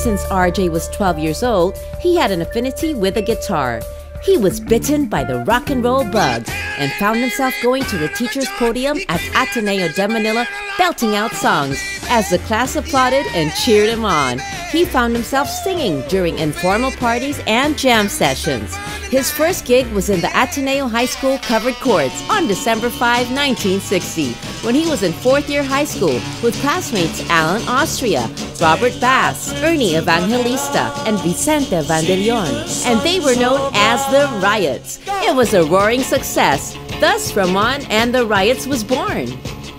since RJ was 12 years old, he had an affinity with the guitar. He was bitten by the rock and roll bug and found himself going to the teacher's podium at Ateneo de Manila belting out songs as the class applauded and cheered him on. He found himself singing during informal parties and jam sessions. His first gig was in the Ateneo High School covered courts on December 5, 1960, when he was in fourth-year high school with classmates Alan Austria, Robert Bass, Ernie Evangelista, and Vicente Vandellon, and they were known as the Riots. It was a roaring success. Thus, Ramon and the Riots was born.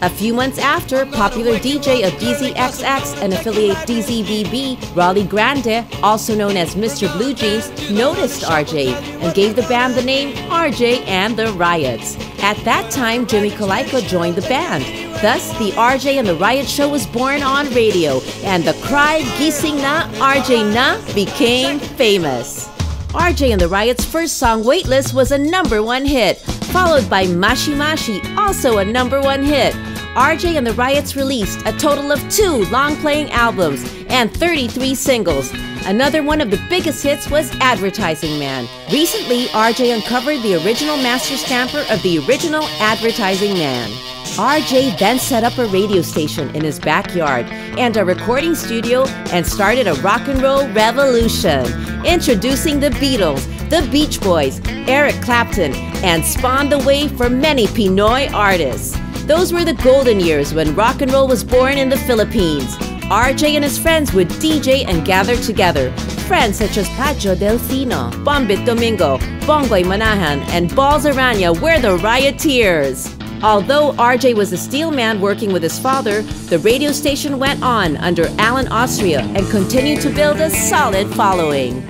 A few months after, popular DJ of DZXX and affiliate DZBB, Raleigh Grande, also known as Mr. Blue Jeans, noticed RJ and gave the band the name RJ and the Riots. At that time, Jimmy Colaiko joined the band. Thus, the RJ and the Riot show was born on radio, and the cry "Gising na, RJ na" became famous. RJ and the Riot's first song, Weightless, was a #1 hit, followed by Mashi Mashi, also a #1 hit. RJ and the Riots released a total of 2 long-playing albums and 33 singles. Another one of the biggest hits was Advertising Man. Recently, RJ uncovered the original master stamper of the original Advertising Man. RJ then set up a radio station in his backyard and a recording studio and started a rock and roll revolution, introducing the Beatles, the Beach Boys, Eric Clapton, and spawned the way for many Pinoy artists. Those were the golden years when rock and roll was born in the Philippines. RJ and his friends would DJ and gather together. Friends such as Pacho Delfino, Bombit Domingo, Bongoy Manahan, and Balls Aranya were the Rioteers. Although RJ was a steel man working with his father, the radio station went on under Alan Austria and continued to build a solid following.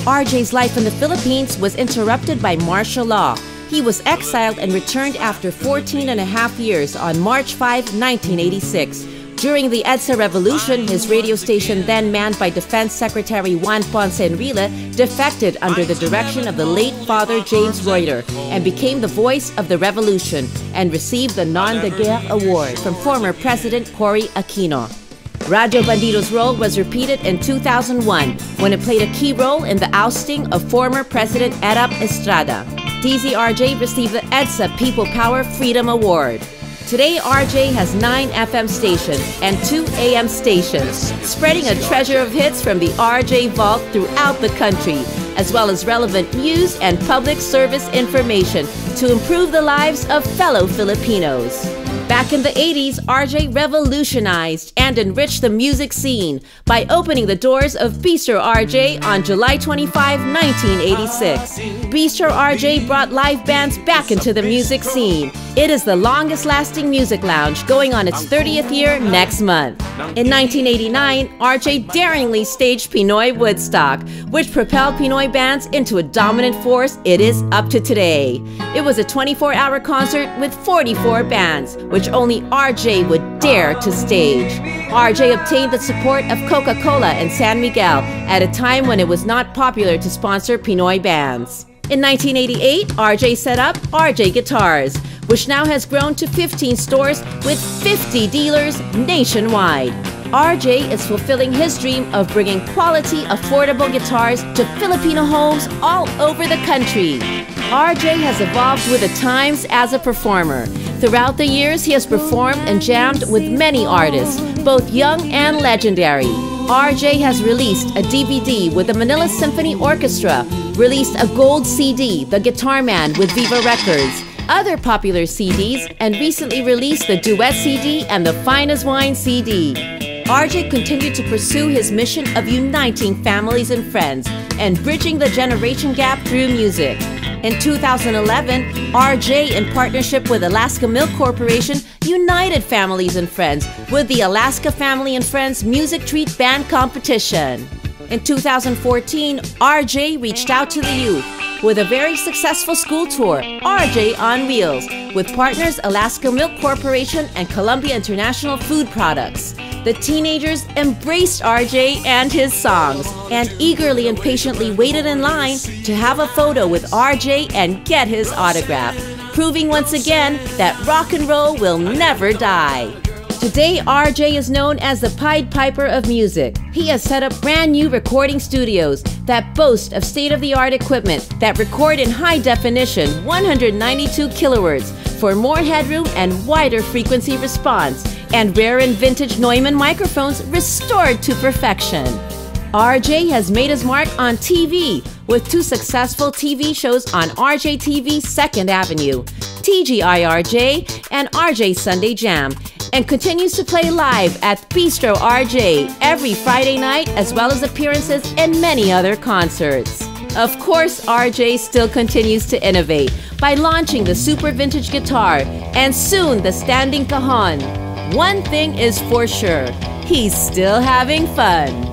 RJ's life in the Philippines was interrupted by martial law. He was exiled and returned after 14.5 years on March 5, 1986. During the EDSA Revolution, his radio station, then manned by Defense Secretary Juan Ponce Enrile, defected under the direction of the late Father James Reuter and became the voice of the revolution and received the Non de Guerre Award from former President Cory Aquino. Radio Bandido's role was repeated in 2001 when it played a key role in the ousting of former President Erap Estrada. DZRJ received the EDSA People Power Freedom Award. Today, RJ has 9 FM stations and 2 AM stations, spreading a treasure of hits from the RJ Vault throughout the country, as well as relevant news and public service information to improve the lives of fellow Filipinos. Back in the 80s, RJ revolutionized and enriched the music scene by opening the doors of Bistro RJ on July 25, 1986. Bistro RJ brought live bands back into the music scene. It is the longest-lasting music lounge, going on its 30th year next month. In 1989, RJ daringly staged Pinoy Woodstock, which propelled Pinoy bands into a dominant force it is up to today. It was a 24-hour concert with 44 bands, which only RJ would dare to stage. RJ obtained the support of Coca-Cola and San Miguel at a time when it was not popular to sponsor Pinoy bands. In 1988, RJ set up RJ Guitars, which now has grown to 15 stores with 50 dealers nationwide. RJ is fulfilling his dream of bringing quality, affordable guitars to Filipino homes all over the country. RJ has evolved with the times as a performer. Throughout the years, he has performed and jammed with many artists, both young and legendary. RJ has released a DVD with the Manila Symphony Orchestra, released a gold CD, The Guitarman, with Viva Records, other popular CDs, and recently released the Duet CD and the Fine as Wine CD. RJ continued to pursue his mission of uniting families and friends and bridging the generation gap through music. In 2011, RJ, in partnership with Alaska Milk Corporation, united families and friends with the Alaska Family and Friends Music Treat Band Competition. In 2014, RJ reached out to the youth with a very successful school tour, RJ on Wheels, with partners Alaska Milk Corporation and Columbia International Food Products. The teenagers embraced RJ and his songs and eagerly and patiently waited in line to have a photo with RJ and get his autograph, proving once again that rock and roll will never die. Today, RJ is known as the Pied Piper of music. He has set up brand new recording studios that boast of state-of-the-art equipment that record in high definition 192 kilohertz for more headroom and wider frequency response, and rare and vintage Neumann microphones restored to perfection. RJ has made his mark on TV with 2 successful TV shows on RJ TV's 2nd Avenue, TGIRJ and RJ Sunday Jam, and continues to play live at Bistro RJ every Friday night, as well as appearances in many other concerts. Of course, RJ still continues to innovate by launching the super vintage guitar and soon the standing cajon. One thing is for sure, he's still having fun.